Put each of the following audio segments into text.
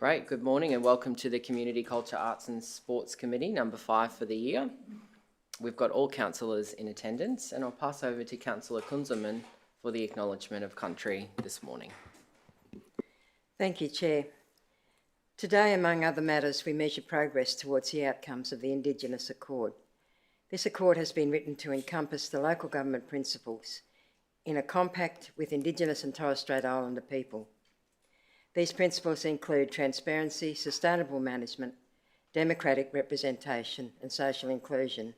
Great, good morning and welcome to the Community Culture, Arts and Sports Committee, number 5 for the year. We've got all councillors in attendance and I'll pass over to Councillor Kunzelman for the acknowledgement of country this morning. Thank you, Chair. Today, among other matters, we measure progress towards the outcomes of the Indigenous Accord. This Accord has been written to encompass the local government principles in a compact with Indigenous and Torres Strait Islander people. These principles include transparency, sustainable management, democratic representation and social inclusion.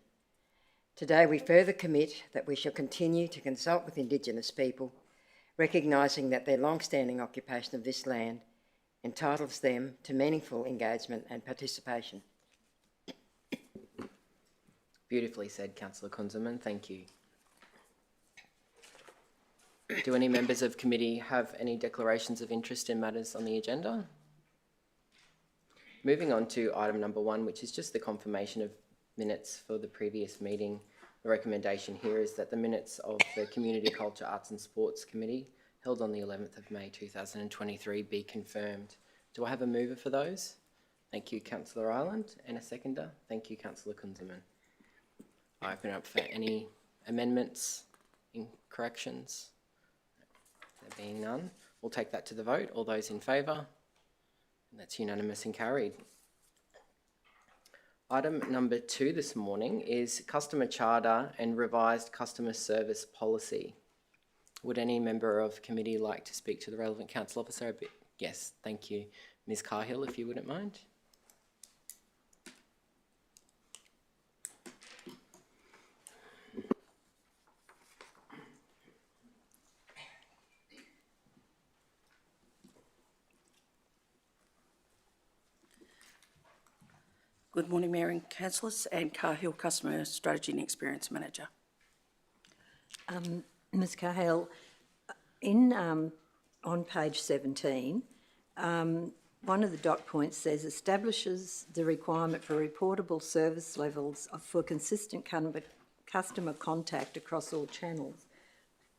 Today we further commit that we shall continue to consult with Indigenous people, recognising that their long-standing occupation of this land entitles them to meaningful engagement and participation. Beautifully said, Councillor Kunzelman, thank you. Do any members of committee have any declarations of interest in matters on the agenda? Moving on to item number 1, which is just the confirmation of minutes for the previous meeting. The recommendation here is that the minutes of the Community Culture, Arts and Sports Committee held on the 11th of May 2023 be confirmed. Do I have a mover for those? Thank you, Councillor Ireland, and a seconder. Thank you, Councillor Kunzelman. I open up for any amendments, corrections. There being none, we'll take that to the vote. All those in favour? That's unanimous and carried. Item number 2 this morning is Customer Charter and Revised Customer Service Policy. Would any member of committee like to speak to the relevant council officer a bit? Yes, thank you. Ms Cahill, if you wouldn't mind. Good morning, Mayor and Councillors, and Cahill, Customer Strategy and Experience Manager. Ms Cahill, on page 17, one of the dot points says establishes the requirement for reportable service levels for consistent customer contact across all channels.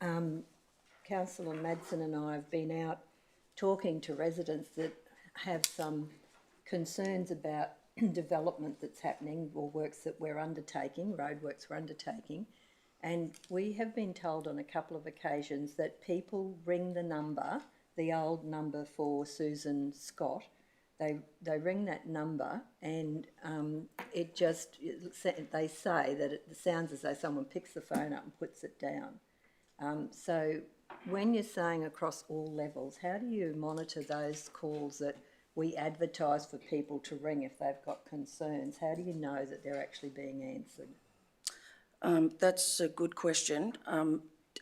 Councillor Madsen and I have been out talking to residents that have some concerns about development that's happening or works that we're undertaking, roadworks we're undertaking, and we have been told on a couple of occasions that people ring the number, the old number for Susan Scott, they ring that number and they say that it sounds as though someone picks the phone up and puts it down. So when you're saying across all levels, how do you monitor those calls that we advertise for people to ring if they've got concerns? How do you know that they're actually being answered? That's a good question.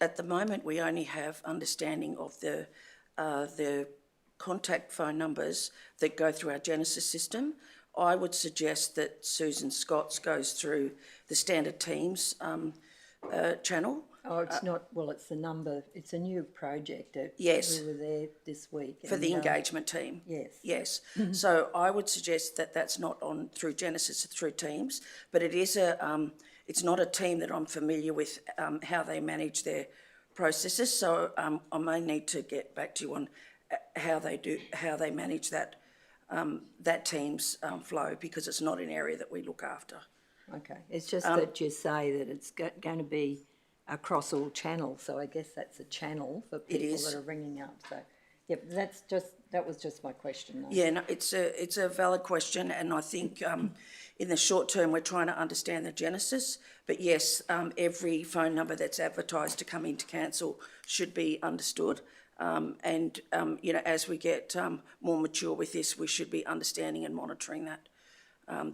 At the moment, we only have understanding of the contact phone numbers that go through our Genesis system. I would suggest that Susan Scott's goes through the standard Teams channel. Oh, it's not, well, it's the number, it's a new project. Yes. We were there this week. For the engagement team. Yes. Yes. So I would suggest that that's not on through Genesis, through Teams, but it is it's not a team that I'm familiar with how they manage their processes. So I may need to get back to you on how they manage that that team's flow, because it's not an area that we look after. Okay. It's just that you say that it's going to be across all channels, so I guess that's a channel for people that are ringing up. So, yep, that was just my question, though. Yeah, no, it's a valid question, and I think in the short term we're trying to understand the genesis. But yes, every phone number that's advertised to come into council should be understood. And you know, as we get more mature with this, we should be understanding and monitoring that.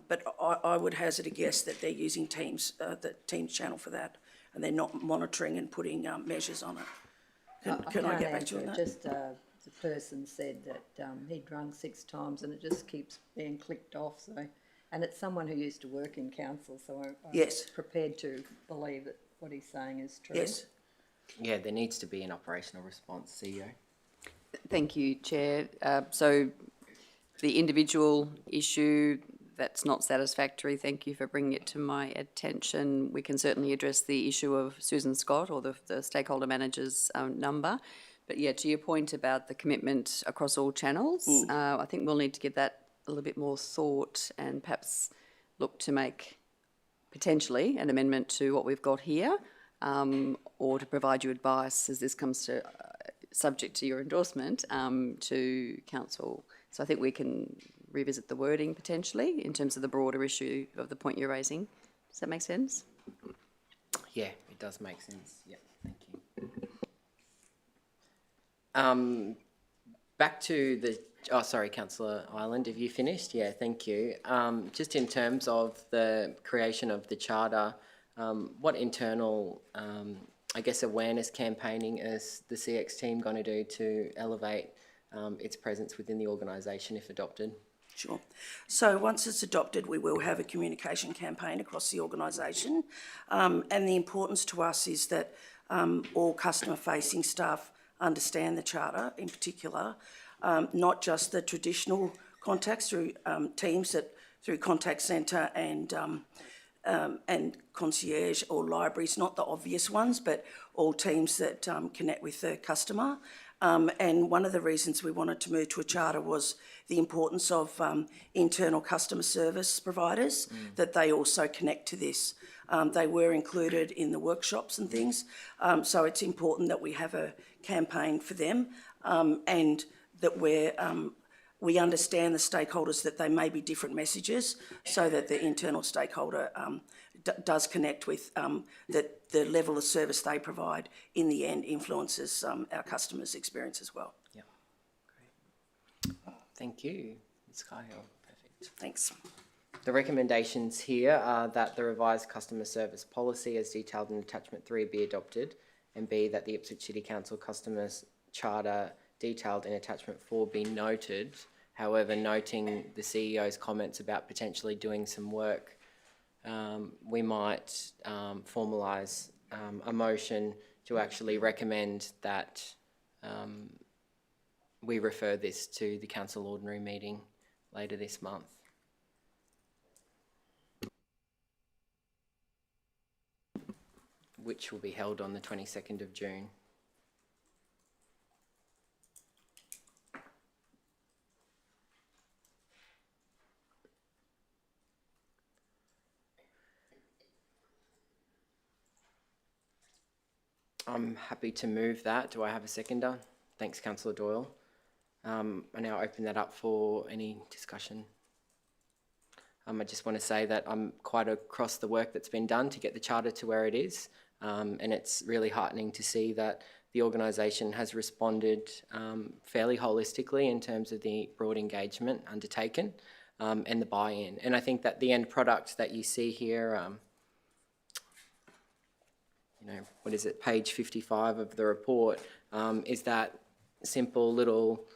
But I would hazard a guess that they're using Teams, the Teams channel for that, and they're not monitoring and putting measures on it. Can I get back to you on that? Just the person said that he'd rung 6 times and it just keeps being clicked off. So, and it's someone who used to work in council, so I'm prepared to believe that what he's saying is true. Yes. Yeah, there needs to be an operational response, CEO. Thank you, Chair. So the individual issue, that's not satisfactory. Thank you for bringing it to my attention. We can certainly address the issue of Susan Scott or the stakeholder manager's number. But yeah, to your point about the commitment across all channels, I think we'll need to give that a little bit more thought and perhaps look to make potentially an amendment to what we've got here, or to provide you advice as this comes to, subject to your endorsement, to council. So I think we can revisit the wording potentially in terms of the broader issue of the point you're raising. Does that make sense? Yeah, it does make sense. Yeah, thank you. Back to the, oh, sorry, Councillor Ireland, have you finished? Yeah, thank you. Just in terms of the creation of the charter, what internal, I guess, awareness campaigning is the CX team going to do to elevate its presence within the organisation if adopted? Sure. So once it's adopted, we will have a communication campaign across the organisation. And the importance to us is that all customer-facing staff understand the charter in particular, not just the traditional contacts through teams through contact centre and concierge or libraries, not the obvious ones, but all teams that connect with the customer. And one of the reasons we wanted to move to a charter was the importance of internal customer service providers, that they also connect to this. They were included in the workshops and things, so it's important that we have a campaign for them, and that we understand the stakeholders, that they may be different messages, so that the internal stakeholder does connect with that the level of service they provide in the end influences our customers' experience as well. Yeah, great. Thank you, Ms. Cahill. Perfect. Thanks. The recommendations here are that the revised customer service policy as detailed in attachment 3 be adopted, and B, that the Ipswich City Council Customers Charter detailed in attachment 4 be noted. However, noting the CEO's comments about potentially doing some work, we might formalise a motion to actually recommend that we refer this to the council ordinary meeting later this month. Which will be held on the 22nd of June. I'm happy to move that. Do I have a seconder? Thanks, Councillor Doyle. I now open that up for any discussion. I just want to say that I'm quite across the work that's been done to get the charter to where it is, and it's really heartening to see that the organisation has responded fairly holistically in terms of the broad engagement undertaken and the buy-in. And I think that the end product that you see here, what is it, page 55 of the report, is that simple little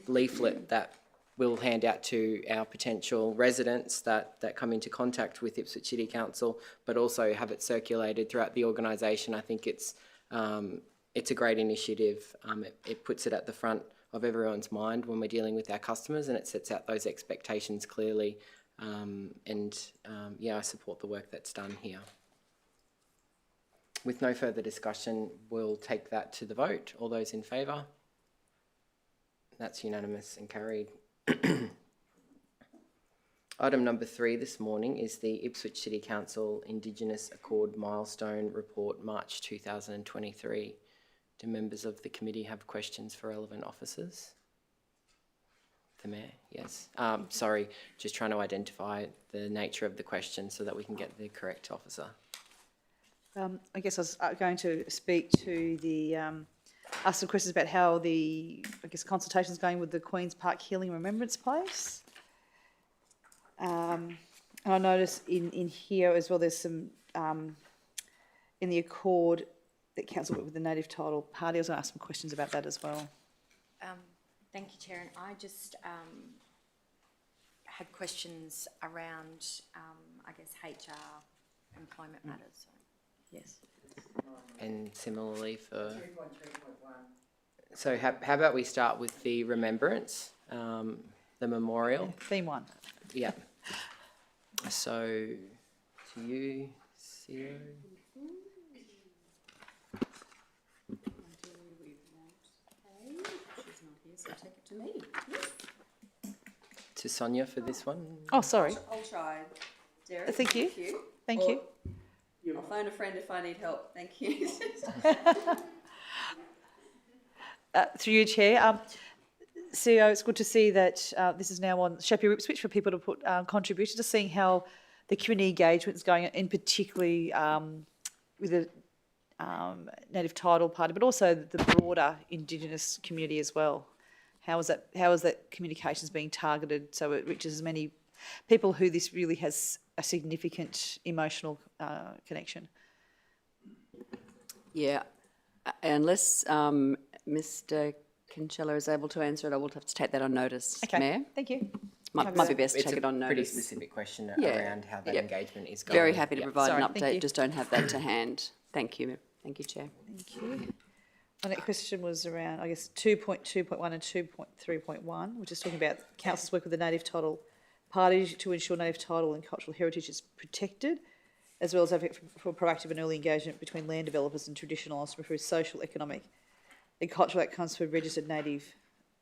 leaflet that we'll hand out to our potential residents that come into contact with Ipswich City Council, but also have it circulated throughout the organisation. I think it's a great initiative. It puts it at the front of everyone's mind when we're dealing with our customers, and it sets out those expectations clearly. Yeah, I support the work that's done here. With no further discussion, we'll take that to the vote. All those in favour? That's unanimous and carried. Item number 3 this morning is the Ipswich City Council Indigenous Accord Milestone Report, March 2023. Do members of the committee have questions for relevant officers? The Mayor, yes. Sorry, just trying to identify the nature of the question so that we can get the correct officer. I guess I was going to speak to the, ask some questions about how the, consultation's going with the Queen's Park Healing Remembrance Place. And I notice in here as well, there's some, in the accord that council worked with the native title party. I was going to ask some questions about that as well. Thank you, Chair. And I just had questions around, HR employment matters. So. Yes. And similarly for... So how about we start with the remembrance, the memorial? Theme 1. Yeah. So, to you, CEO. To me? To Sonia for this one. Oh, sorry. I'll try. Derek, Thank you. Thank you. I'll phone a friend if I need help. Thank you. Through you, Chair. CEO, it's good to see that this is now on Shapier Ipswich for people to put contributions, just seeing how the community engagement is going, in particularly with the native title party, but also the broader Indigenous community as well. How is that communications being targeted so it reaches as many people who this really has a significant emotional connection? Yeah, unless Mr. Kinsella is able to answer it, I will have to take that on notice, Okay, Mayor. thank you. Might be best to It's take it on a pretty notice. specific question Yeah, around how that yep. engagement is going. Very happy to provide Sorry, an thank update, you. just don't have that to hand. Thank you. Thank you, Chair. Thank you. My next question was around, I guess, 2.2.1 and 2.3.1, which is talking about council's work with the native title parties to ensure native title and cultural heritage is protected, as well as for proactive and early engagement between land developers and traditional owners through social, economic and cultural outcomes for registered native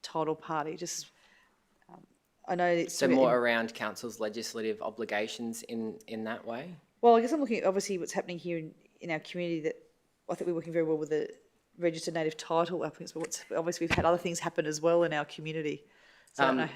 title party. Just, I know it's... So more around council's legislative obligations in that way? Well, I guess I'm looking at obviously what's happening here in our community, that I think we're working very well with the registered native title applicants, but obviously we've had other things happen as well in our community. So I don't know.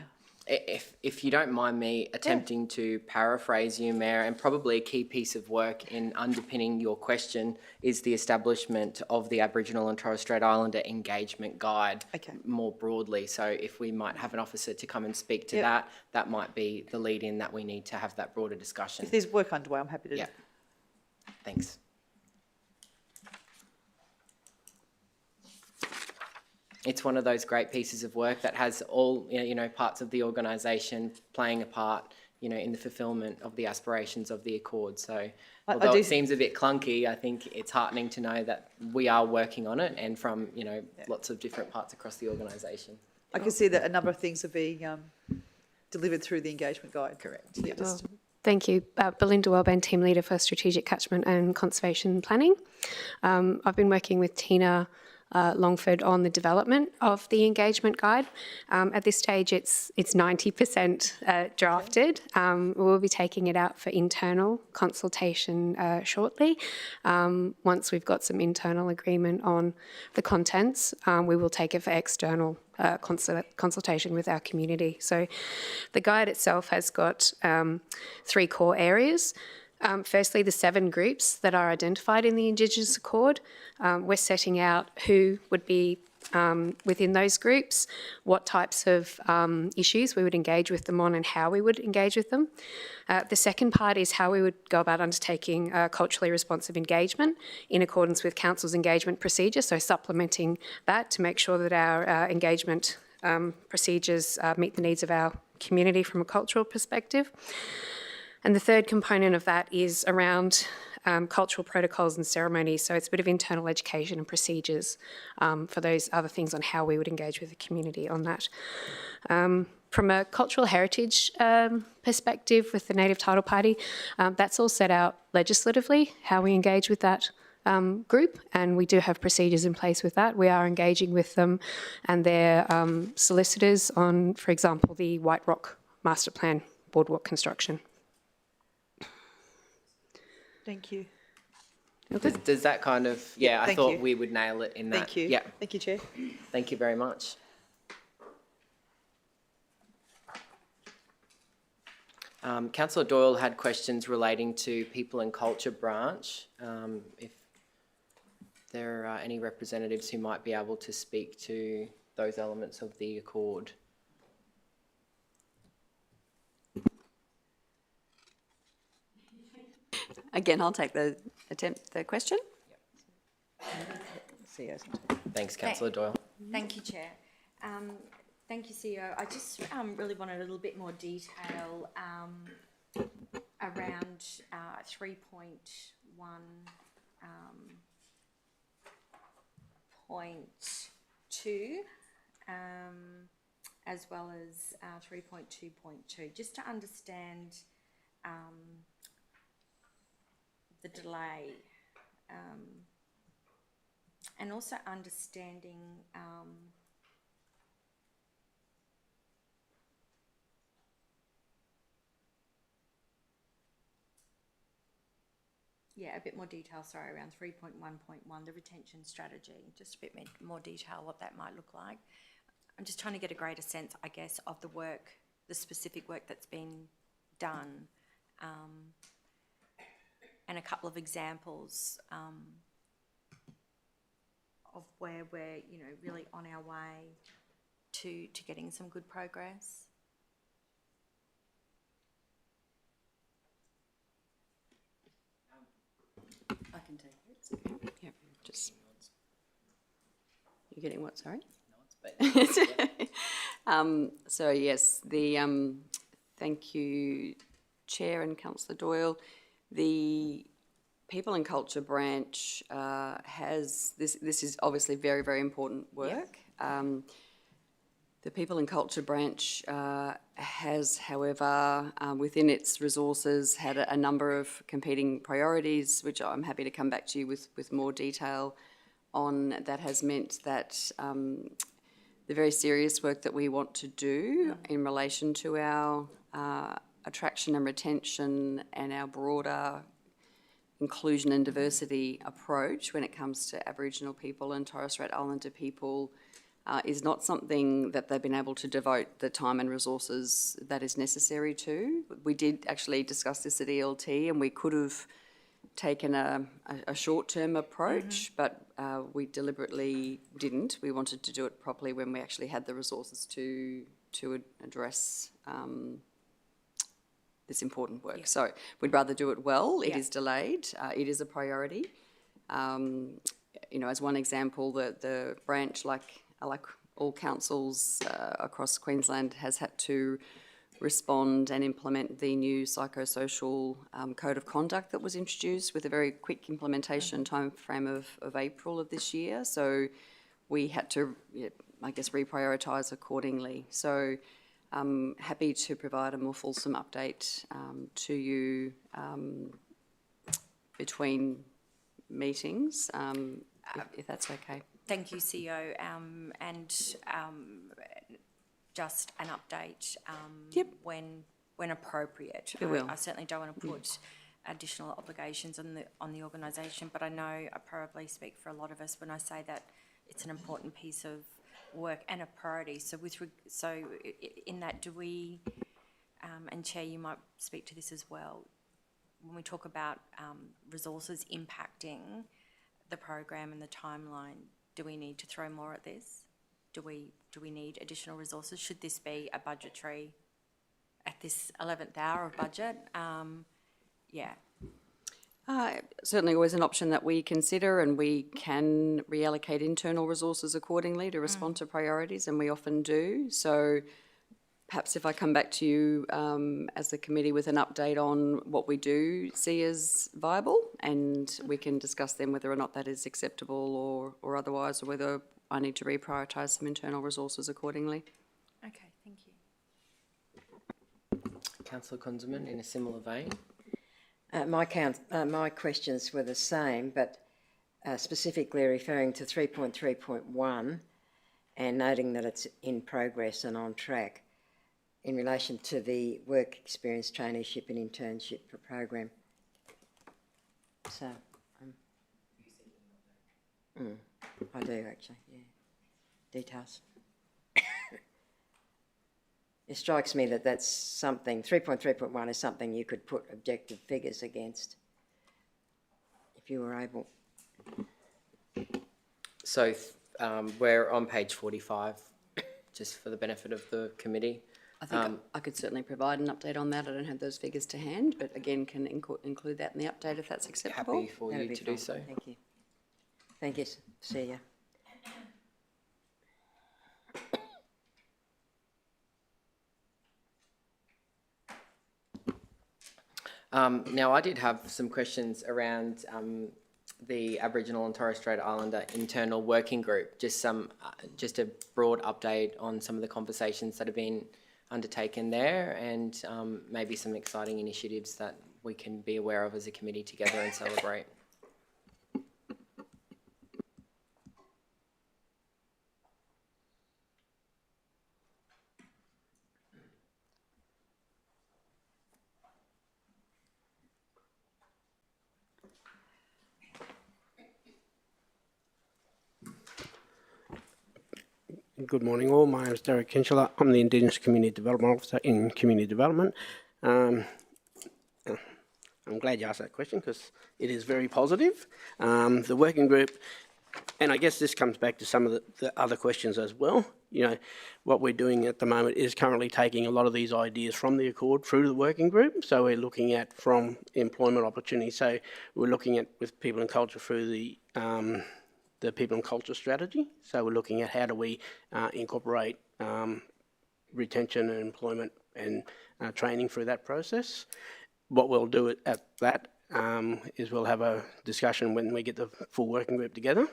If you don't mind me attempting to paraphrase you, Mayor, and probably a key piece of work in underpinning your question is the establishment of the Aboriginal and Torres Strait Islander Engagement Guide more broadly. So if we might have an officer to come and speak to that, that might be the lead-in that we need to have that broader discussion. If there's work underway, I'm happy to... Yeah. Thanks. It's one of those great pieces of work that has all, parts of the organisation playing a part, in the fulfilment of the aspirations of the Accord. So although it seems a bit clunky, I think it's heartening to know that we are working on it and from, lots of different parts across the organisation. I can see that a number of things are being delivered through the engagement guide. Correct. Yeah, just... Thank you. Belinda Wellben, Team Leader for Strategic Catchment and Conservation Planning. I've been working with Tina Longford on the development of the engagement guide. At this stage, it's 90% drafted. We'll be taking it out for internal consultation shortly. Once we've got some internal agreement on the contents, we will take it for external consultation with our community. So the guide itself has got 3 core areas. Firstly, the 7 groups that are identified in the Indigenous Accord. We're setting out who would be within those groups, what types of issues we would engage with them on and how we would engage with them. The second part is how we would go about undertaking culturally responsive engagement in accordance with Council's engagement procedure, so supplementing that to make sure that our engagement procedures meet the needs of our community from a cultural perspective. And the third component of that is around cultural protocols and ceremonies. So it's a bit of internal education and procedures for those other things on how we would engage with the community on that. From a cultural heritage perspective with the Native Title Party, that's all set out legislatively, how we engage with that group, and we do have procedures in place with that. We are engaging with them and their solicitors on, for example, the White Rock Master Plan boardwalk construction. Thank you. Does that kind of... Yeah, I thought you. we would nail it in that. Thank you. Yeah. Thank you, Chair. Thank you very much. Councillor Doyle had questions relating to People and Culture branch. If there are any representatives who might be able to speak to those elements of the Accord. Again, I'll take the question. Thanks, Councillor Doyle. Thank you, Chair. Thank you, CEO. I just really wanted a little bit more detail around 3.1 point 2 as well as 3.2.2, just to understand the delay and also understanding yeah, a bit more detail, sorry, around 3.1.1, the retention strategy, just a bit more detail what that might look like. I'm just trying to get a greater sense, I guess, of the work, the specific work that's been done, and a couple of examples of where we're, you know, really on our way to getting some good progress. I can take it. Yeah, just. You're getting what, sorry? So yes, thank you, Chair and Councillor Doyle. The People and Culture branch has, this is obviously very, very important work. The People and Culture branch has, however, within its resources, had a number of competing priorities, which I'm happy to come back to you with more detail on. That has meant that the very serious work that we want to do in relation to our attraction and retention and our broader inclusion and diversity approach when it comes to Aboriginal people and Torres Strait Islander people is not something that they've been able to devote the time and resources that is necessary to. We did actually discuss this at ELT, and we could have taken a short-term approach, but we deliberately didn't. We wanted to do it properly when we actually had the resources to address this important work. So we'd rather do it well. It is delayed. It is a priority. You know, as one example, the branch, like all councils across Queensland, has had to respond and implement the new psychosocial code of conduct that was introduced with a very quick implementation time frame of April of this year. So we had to, I guess, reprioritise accordingly. So I'm happy to provide a more fulsome update to you between meetings, if that's okay. Thank you, CEO, and just an update when appropriate. We will. I certainly don't want to put additional obligations on the organisation, but I know I probably speak for a lot of us when I say that it's an important piece of work and a priority. So in that, do we, and Chair, you might speak to this as well, when we talk about resources impacting the program and the timeline, do we need to throw more at this? Do we need additional resources? Should this be a budgetary, at this 11th hour of budget? Certainly always an option that we consider, and we can reallocate internal resources accordingly to respond to priorities, and we often do. So perhaps if I come back to you as the committee with an update on what we do see as viable, and we can discuss then whether or not that is acceptable or otherwise, or whether I need to reprioritise some internal resources accordingly. Okay, thank you. Councillor Kunzelman, in a similar vein. My questions were the same, but specifically referring to 3.3.1 and noting that it's in progress and on track in relation to the work experience traineeship and internship program. So, I do actually, yeah. Details. It strikes me that that's something, 3.3.1 is something you could put objective figures against if you were able. So we're on page 45, just for the benefit of the committee. I think I could certainly provide an update on that. I don't have those figures to hand, but again, can include that in the update if that's acceptable. Happy for That'd you be to do fine. so. Thank you. Thank you, see ya. Now, I did have some questions around the Aboriginal and Torres Strait Islander internal working group. Just a broad update on some of the conversations that have been undertaken there, and maybe some exciting initiatives that we can be aware of as a committee together and celebrate. Good morning all. My name is Derek Kinchler. I'm the Indigenous Community Development Officer in Community Development. I'm glad you asked that question because it is very positive. The working group, and I guess this comes back to some of the other questions as well. You know, what we're doing at the moment is currently taking a lot of these ideas from the Accord through to the working group. So we're looking at from employment opportunities. So we're looking at with people and culture through the people and culture strategy. So we're looking at how do we incorporate retention and employment and training through that process. What we'll do at that is we'll have a discussion when we get the full working group together.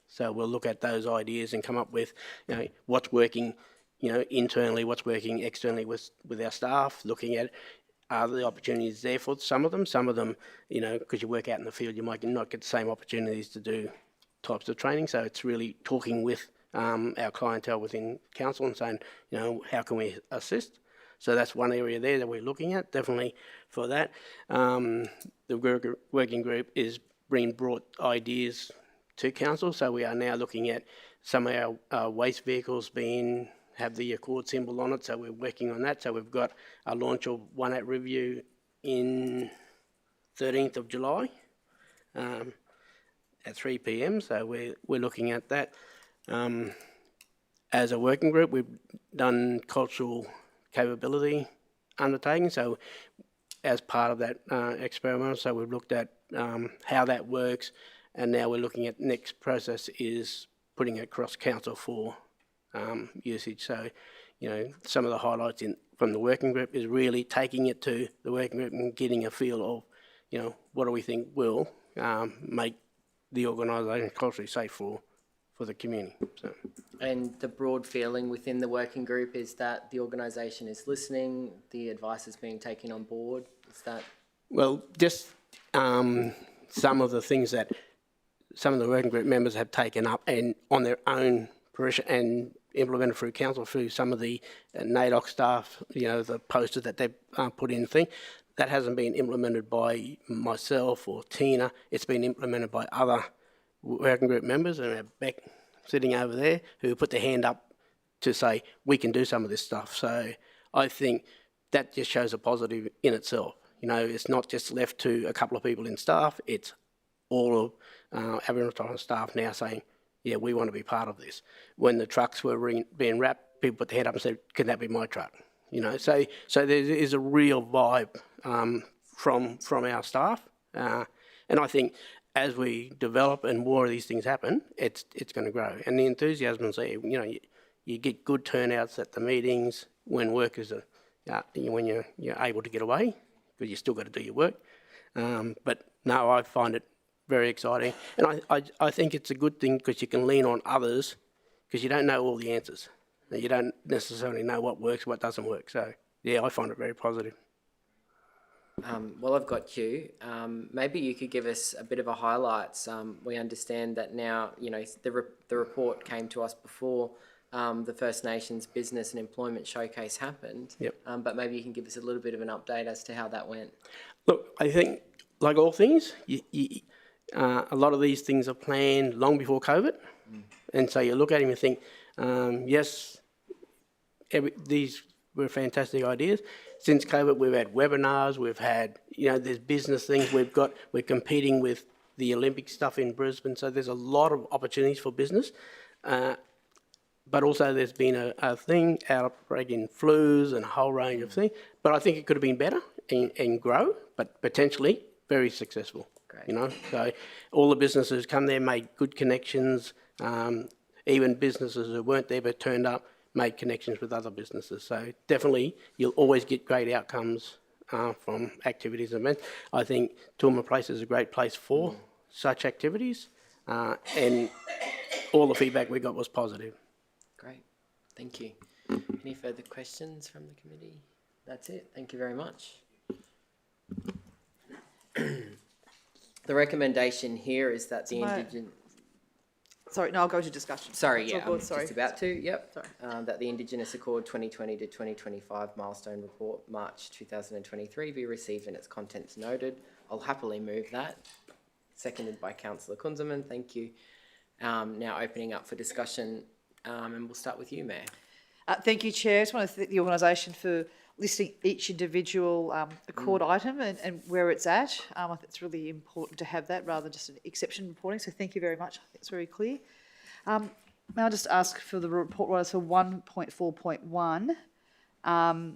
So we'll look at those ideas and come up with, you know, what's working, you know, internally, what's working externally with our staff, looking at are the opportunities there for some of them, you know, because you work out in the field, you might not get the same opportunities to do types of training. So it's really talking with our clientele within council and saying, you know, how can we assist? So that's one area there that we're looking at, definitely for that. The working group is brought ideas to council. So we are now looking at some of our waste vehicles have the Accord symbol on it. So we're working on that. So we've got a launch of one at review in 13th of July. At 3 p.m. So we're looking at that. As a working group, we've done cultural capability undertaking. So as part of that experiment, so we've looked at how that works, and now we're looking at next process is putting it across council for usage. So, you know, some of the highlights from the working group is really taking it to the working group and getting a feel of, you know, what do we think will make the organisation culturally safe for the community. So. And the broad feeling within the working group is that the organisation is listening, the advice is being taken on board. Is that? Well, just some of the things that some of the working group members have taken up and on their own fruition and implemented through council, through some of the NAIDOC staff, you know, the posters that they've put in thing. That hasn't been implemented by myself or Tina. It's been implemented by other working group members, and we have Beck sitting over there who put their hand up to say, we can do some of this stuff. So I think that just shows a positive in itself. You know, it's not just left to a couple of people in staff, it's all of Aboriginal and Torres Strait staff now saying, yeah, we want to be part of this. When the trucks were being wrapped, people put their head up and said, can that be my truck? You know, so there is a real vibe from our staff, and I think as we develop and more of these things happen, it's going to grow. And the enthusiasm is there. You know, you get good turnouts at the meetings when workers are, when you're able to get away, because you still got to do your work. But no, I find it very exciting, and I think it's a good thing because you can lean on others because you don't know all the answers. You don't necessarily know what works, what doesn't work. So yeah, I find it very positive. Well, I've got you. Maybe you could give us a bit of a highlights. We understand that now, you know, the report came to us before the First Nations Business and Employment Showcase happened. Yep. But maybe you can give us a little bit of an update as to how that went. Look, I think, like all things, a lot of these things are planned long before COVID. And so you look at them and think, yes, these were fantastic ideas. Since COVID, we've had webinars, we've had, you know, there's business things we're competing with the Olympic stuff in Brisbane, so there's a lot of opportunities for business. But also there's been a thing, outbreak in flus and a whole range of things. But I think it could have been better and grow, but potentially very successful. Great. You know, so all the businesses come there, made good connections, even businesses who weren't there but turned up, made connections with other businesses. So definitely you'll always get great outcomes from activities and events. I think Toowoomba Place is a great place for such activities, and all the feedback we got was positive. Great, thank you. Any further questions from the committee? That's it, thank you very much. The recommendation here is that the Indigenous... Sorry, no, I'll go to discussion. Sorry, That's yeah, all I'm good, sorry. just about to, yep. Sorry. That the Indigenous Accord 2020 to 2025 milestone report, March 2023, be received and its contents noted. I'll happily move that. Seconded by Councillor Kunzelman, thank you. Now opening up for discussion And we'll start with you, Mayor. Thank you, Chair. I just want to thank the organisation for listing each individual accord item and where it's at. I think it's really important to have that rather than just an exception reporting, so thank you very much. I think it's very clear. May I just ask for the report writers for 1.4.1.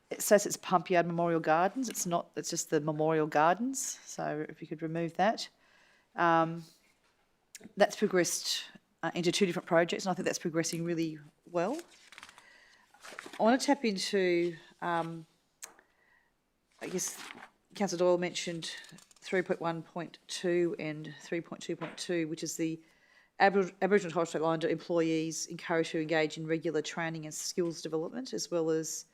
It says it's Pump Yard Memorial Gardens. It's not, it's just the Memorial Gardens. So if you could remove that. That's progressed into 2 different projects, and I think that's progressing really well. I want to tap into, I guess, Councillor Doyle mentioned 3.1.2 and 3.2.2, which is the Aboriginal and Torres Strait Islander employees encouraged to engage in regular training and skills development, as well as,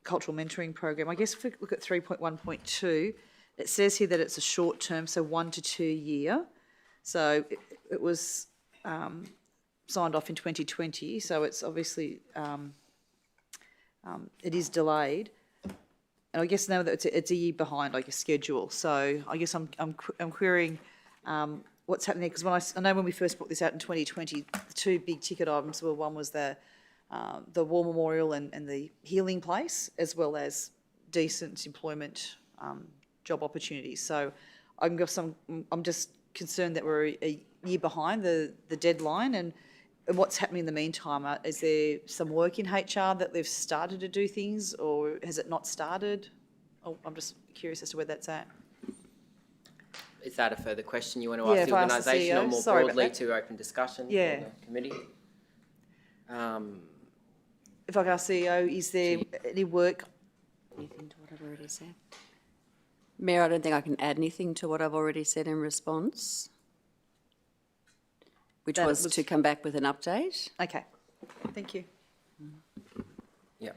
cultural mentoring program. I guess if we look at 3.1.2, it says here that it's a short term, so 1 to 2 year. So it was signed off in 2020, so it's obviously it is delayed. And I guess now that it's a year behind, like a schedule. So I guess I'm querying what's happening there, because I know when we first brought this out in 2020, the 2 big ticket items were, one was the War Memorial and the healing place, as well as decent employment job opportunities. So I'm just concerned that we're a year behind the deadline, and what's happening in the meantime. Is there some work in HR that they've started to do things, or has it not started? I'm just curious as to where that's at. Is that a further question you want to ask the organisation, or more broadly to open discussion for the committee? If I could ask CEO, is there any work? Anything to what I've already said? Mayor, I don't think I can add anything to what I've already said in response, which was to come back with an update. Okay, thank you. Yeah.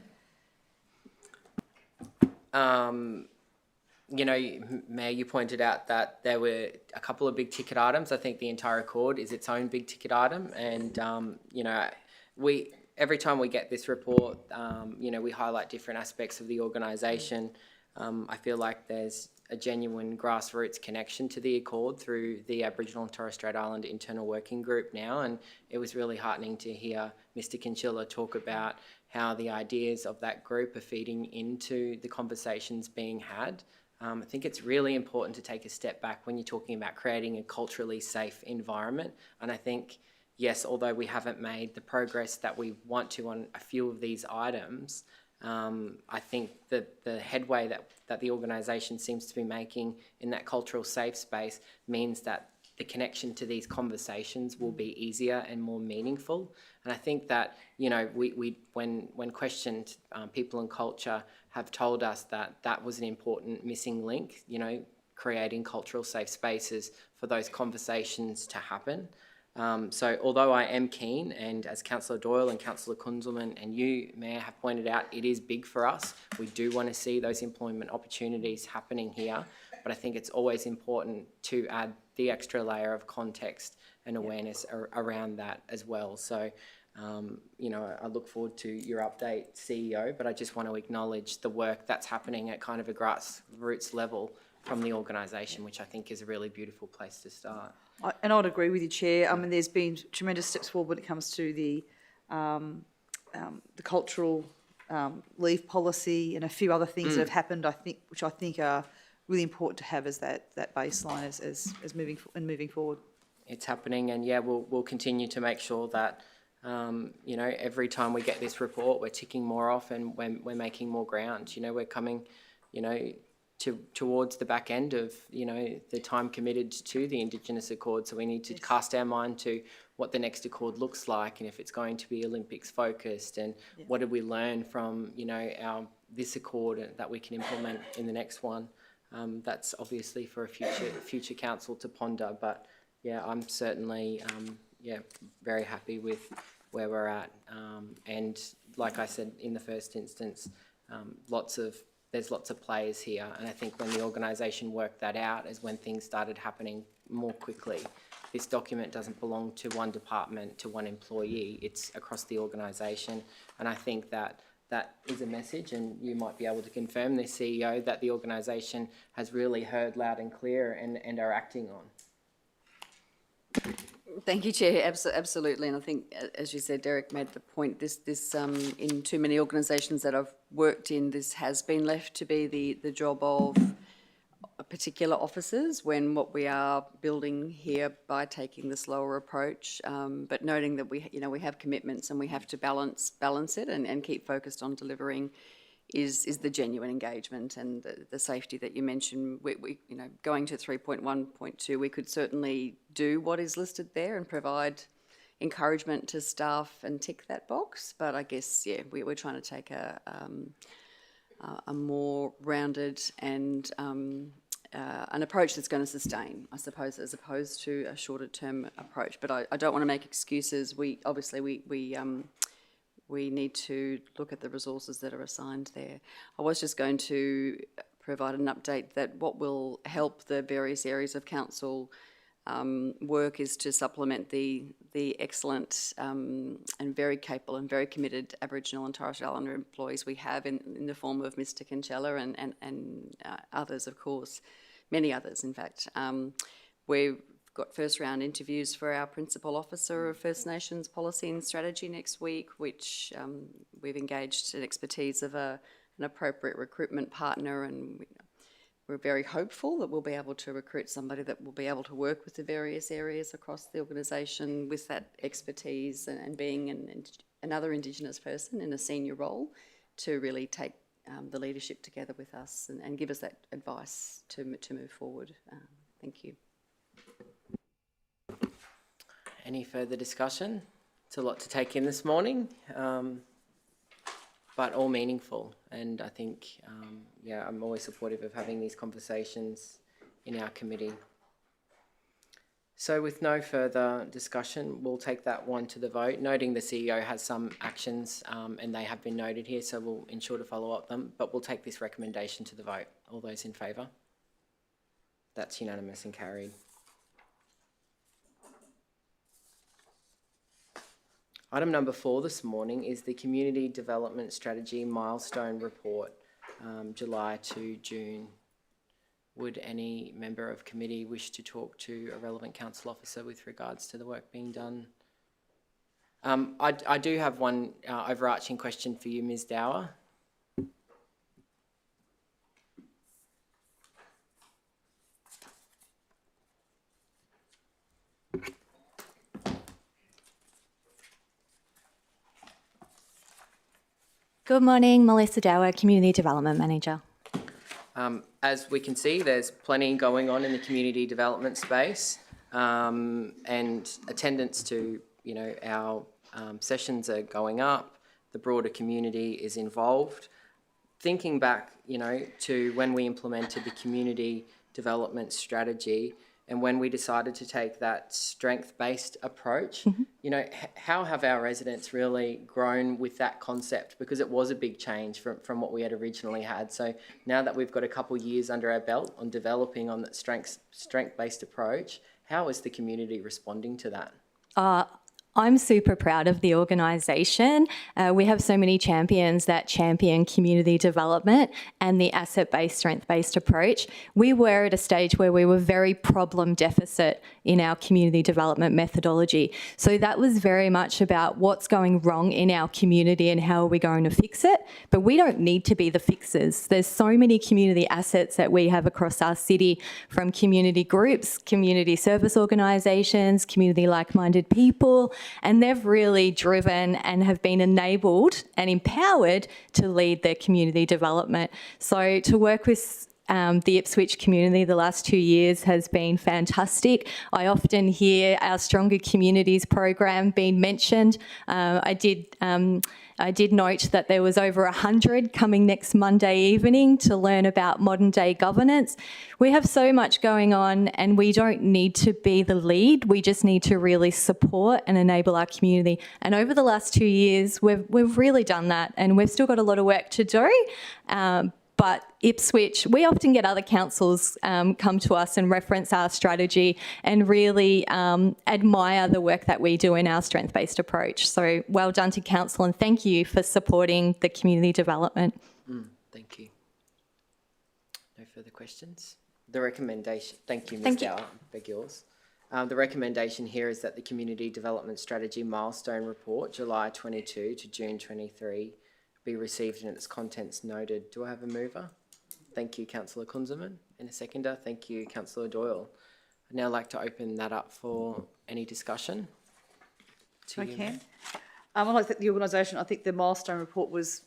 Mayor, you pointed out that there were a couple of big ticket items. I think the entire accord is its own big ticket item, and every time we get this report, we highlight different aspects of the organisation. I feel like there's a genuine grassroots connection to the Accord through the Aboriginal and Torres Strait Islander Internal Working Group now, and it was really heartening to hear Mr. Kinchilla talk about how the ideas of that group are feeding into the conversations being had. I think it's really important to take a step back when you're talking about creating a culturally safe environment, and I think, yes, although we haven't made the progress that we want to on a few of these items, I think that the headway that the organisation seems to be making in that cultural safe space means that the connection to these conversations will be easier and more meaningful. And I think that, when questioned, people and culture have told us that that was an important missing link, creating cultural safe spaces for those conversations to happen. So although I am keen, and as Councillor Doyle and Councillor Kunzelman and you, Mayor, have pointed out, it is big for us. We do want to see those employment opportunities happening here, but I think it's always important to add the extra layer of context and awareness around that as well. So, I look forward to your update, CEO, but I just want to acknowledge the work that's happening at kind of a grassroots level from the organisation, which I think is a really beautiful place to start. And I'd agree with you, Chair. I mean, there's been tremendous steps forward when it comes to the cultural leave policy and a few other things that have happened, which I think are really important to have as that baseline as moving forward. It's happening, and we'll continue to make sure that every time we get this report, we're ticking more off and we're making more ground. We're coming, towards the back end of, the time committed to the Indigenous Accord. So we need to cast our mind to what the next Accord looks like, and if it's going to be Olympics focused, and what did we learn from, this Accord that we can implement in the next one. That's obviously for a future council to ponder, but I'm certainly, very happy with where we're at. And like I said in the first instance, there's lots of players here, and I think when the organisation worked that out is when things started happening more quickly. This document doesn't belong to one department, to one employee, it's across the organisation, and I think that is a message, and you might be able to confirm this, CEO, that the organisation has really heard loud and clear and are acting on. Thank you, Chair. Absolutely, and I think, as you said, Derek made the point. This in too many organisations that I've worked in, this has been left to be the job of particular officers. When what we are building here by taking the slower approach, but noting that we have commitments and we have to balance it and keep focused on delivering. Is the genuine engagement and the safety that you mentioned. We going to 3.1.2, we could certainly do what is listed there and provide encouragement to staff and tick that box. But I guess, yeah, we're trying to take a more rounded and an approach that's going to sustain, I suppose, as opposed to a shorter term approach. But I don't want to make excuses. We need to look at the resources that are assigned there. I was just going to provide an update that what will help the various areas of council work is to supplement the excellent and very capable and very committed Aboriginal and Torres Strait Islander employees we have in the form of Mr. Kinsella and others, of course, many others, in fact. We've got first round interviews for our principal officer of First Nations policy and strategy next week, which we've engaged an expertise of an appropriate recruitment partner, and we're very hopeful that we'll be able to recruit somebody that will be able to work with the various areas across the organisation with that expertise and being another Indigenous person in a senior role to really take the leadership together with us and give us that advice to move forward. Thank you. Any further discussion? It's a lot to take in this morning, but all meaningful. And I think, I'm always supportive of having these conversations in our committee. So with no further discussion, we'll take that one to the vote, noting the CEO has some actions and they have been noted here, so we'll ensure to follow up them, but we'll take this recommendation to the vote. All those in favour? That's unanimous and carried. Item number 4 this morning is the Community Development Strategy Milestone Report, July to June. Would any member of committee wish to talk to a relevant council officer with regards to the work being done? I do have one overarching question for you, Ms. Dower. Good morning, Melissa Dower, Community Development Manager. As we can see, there's plenty going on in the community development space, and attendance to our sessions are going up. The broader community is involved. Thinking back, to when we implemented the community development strategy, and when we decided to take that strength-based approach, how have our residents really grown with that concept? Because it was a big change from what we had originally had. So now that we've got a couple of years under our belt on developing on that strength-based approach, how is the community responding to that? I'm super proud of the organisation. We have so many champions that champion community development and the asset-based, strength-based approach. We were at a stage where we were very problem deficit in our community development methodology. So that was very much about what's going wrong in our community and how are we going to fix it. But we don't need to be the fixers. There's so many community assets that we have across our city, from community groups, community service organisations, community like-minded people, and they've really driven and have been enabled and empowered to lead their community development. So to work with the Ipswich community the last 2 years has been fantastic. I often hear our Stronger Communities program being mentioned. I did note that there was over 100 coming next Monday evening to learn about modern day governance. We have so much going on and we don't need to be the lead. We just need to really support and enable our community. And over the last 2 years, we've really done that, and we've still got a lot of work to do. But Ipswich, we often get other councils come to us and reference our strategy and really admire the work that we do in our strength-based approach. So well done to council, and thank you for supporting the community development. Thank you. No further questions? The recommendation, thank you, Ms. Dower, beg yours. The recommendation here is that the Community Development Strategy Milestone Report, July 22 to June 23, be received and its contents noted. Do I have a mover? Thank you, Councillor Kunzelman. And a seconder? Thank you, Councillor Doyle. I'd now like to open that up for any discussion. Okay. I like that the organisation, I think the milestone report was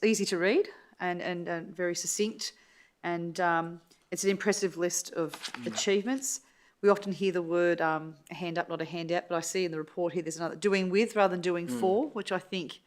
easy to read and very succinct, and it's an impressive list of achievements. We often hear the word a hand up, not a handout, but I see in the report here there's another doing with rather than doing for, which I think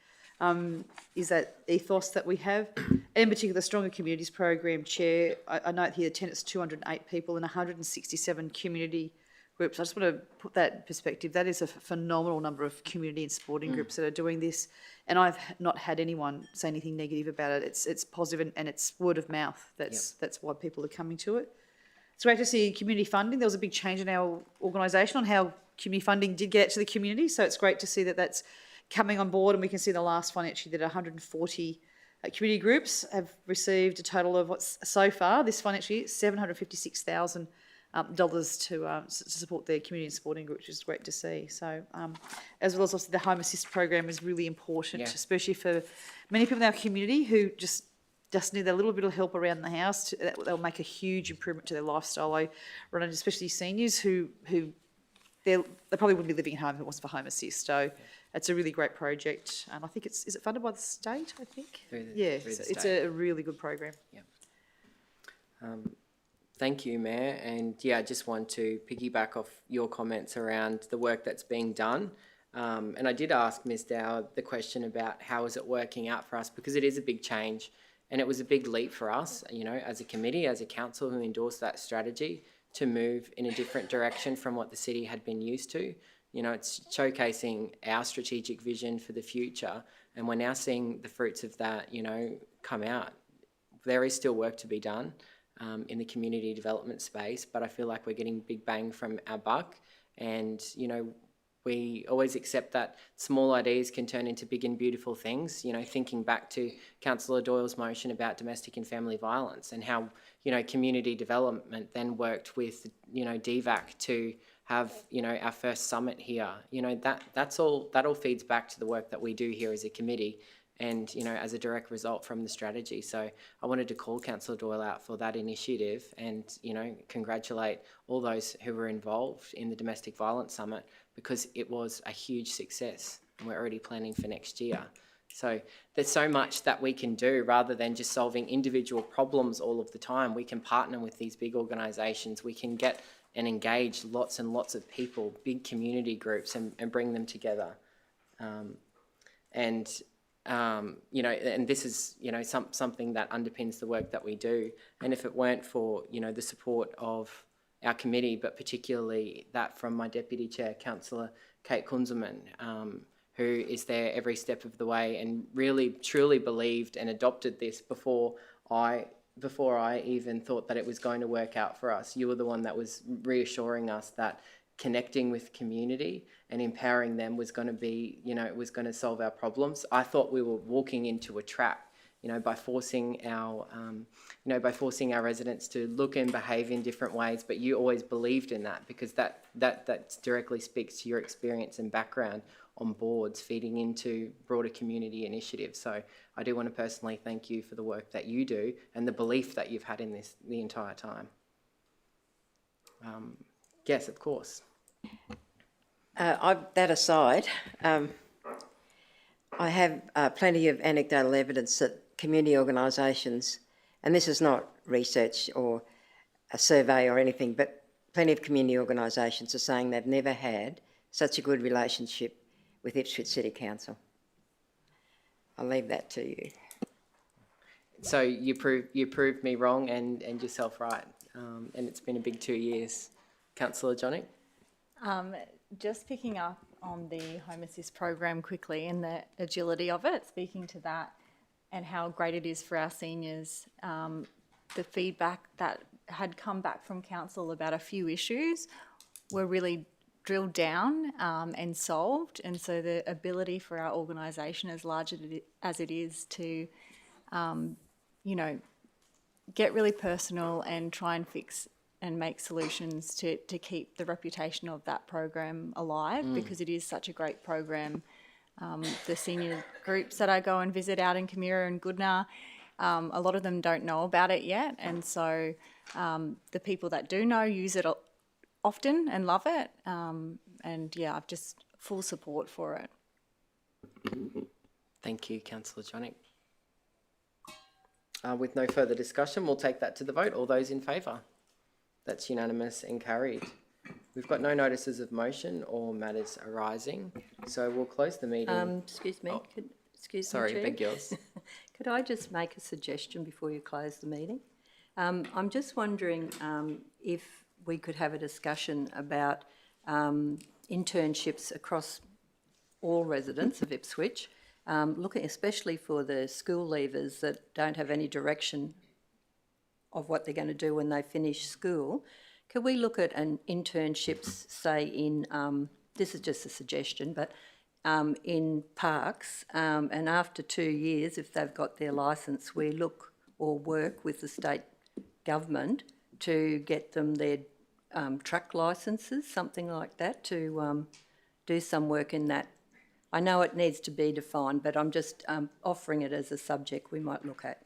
is that ethos that we have. In particular, the Stronger Communities Program Chair, I note here attendance 208 people and 167 community groups. I just want to put that in perspective. That is a phenomenal number of community and sporting groups that are doing this, and I've not had anyone say anything negative about it. It's positive and it's word of mouth. That's why people are coming to it. It's great to see community funding. There was a big change in our organisation on how community funding did get out to the community, so it's great to see that that's coming on board, and we can see the last financial year that 140 community groups have received a total of so far this financial year, $756,000 to support their community and sporting groups, which is great to see. So, as well as obviously the Home Assist program is really important, especially for many people in our community who just need a little bit of help around the house. They'll make a huge improvement to their lifestyle. I run into especially seniors who they probably wouldn't be living at home if it wasn't for Home Assist. So it's a really great project, and I think is it funded by the state? I think it's a really good program. Yeah. Thank you, Mayor. And I just want to piggyback off your comments around the work that's being done. And I did ask Ms. Dow the question about how is it working out for us, because it is a big change and it was a big leap for us, as a committee, as a council who endorsed that strategy, to move in a different direction from what the city had been used to. It's showcasing our strategic vision for the future, and we're now seeing the fruits of that, come out. There is still work to be done in the community development space, but I feel like we're getting big bang from our buck, and, we always accept that small ideas can turn into big and beautiful things. Thinking back to Councillor Doyle's motion about domestic and family violence, and how, community development then worked with, DVAC to have, our first summit here. That all feeds back to the work that we do here as a committee, and, as a direct result from the strategy. So I wanted to call Councillor Doyle out for that initiative and, congratulate all those who were involved in the Domestic Violence Summit, because it was a huge success and we're already planning for next year. So there's so much that we can do rather than just solving individual problems all of the time. We can partner with these big organisations. We can get and engage lots and lots of people, big community groups, and bring them together. And this is, something that underpins the work that we do. And if it weren't for, the support of our committee, but particularly that from my Deputy Chair, Councillor Kate Kunzelman, who is there every step of the way and really, truly believed and adopted this before I even thought that it was going to work out for us. You were the one that was reassuring us that connecting with community and empowering them was going to be, it was going to solve our problems. I thought we were walking into a trap, by forcing our, residents to look and behave in different ways. But you always believed in that, because that directly speaks to your experience and background on boards, feeding into broader community initiatives. So I do want to personally thank you for the work that you do and the belief that you've had in this the entire time. Yes, of course. That aside, I have plenty of anecdotal evidence that community organisations, and this is not research or a survey or anything, but plenty of community organisations are saying they've never had such a good relationship with Ipswich City Council. I'll leave that to you. So you proved me wrong and yourself right, and it's been a big 2 years. Councillor Johnnick? Just picking up on the Home Assist program quickly and the agility of it, speaking to that and how great it is for our seniors, the feedback that had come back from council about a few issues were really drilled down and solved, and so the ability for our organisation, as large as it is, to get really personal and try and fix make solutions to keep the reputation of that program alive, because it is such a great program. The senior groups that I go and visit out in Camira and Goodna, a lot of them don't know about it yet, and so the people that do know use it often and love it, and yeah, I've just full support for it. Thank you, Councillor Jonick. With no further discussion, we'll take that to the vote. All those in favour? That's unanimous and carried. We've got no notices of motion or matters arising, so we'll close the meeting. Excuse me, excuse me, Sorry, Chair. beg yours. Could I just make a suggestion before you close the meeting? I'm just wondering if we could have a discussion about internships across all residents of Ipswich, looking especially for the school leavers that don't have any direction of what they're going to do when they finish school. Could we look at an internships, say in, this is just a suggestion, but in parks, and after 2 years, if they've got their licence, we look or work with the state government to get them their truck licences, something like that, to do some work in that. I know it needs to be defined, but I'm just offering it as a subject we might look at.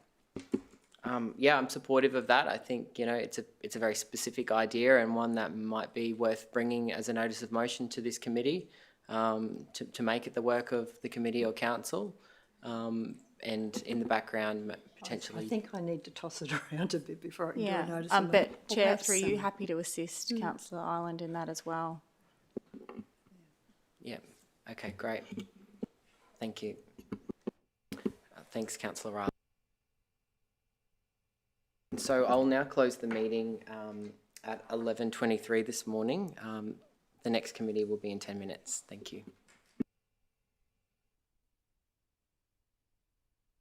Yeah, I'm supportive of that. I think, you know, it's a very specific idea and one that might be worth bringing as a notice of motion to this committee, to make it the work of the committee or council, and in the background potentially. I think I need to toss it around a bit before I can do a notice Yeah, of motion. but Chair, through you, happy to assist Councillor Ireland in that as well. Yeah, okay, great. Thank you. Thanks, Councillor Riley. So I'll now close the meeting at 11:23 this morning. The next committee will be in 10 minutes. Thank you.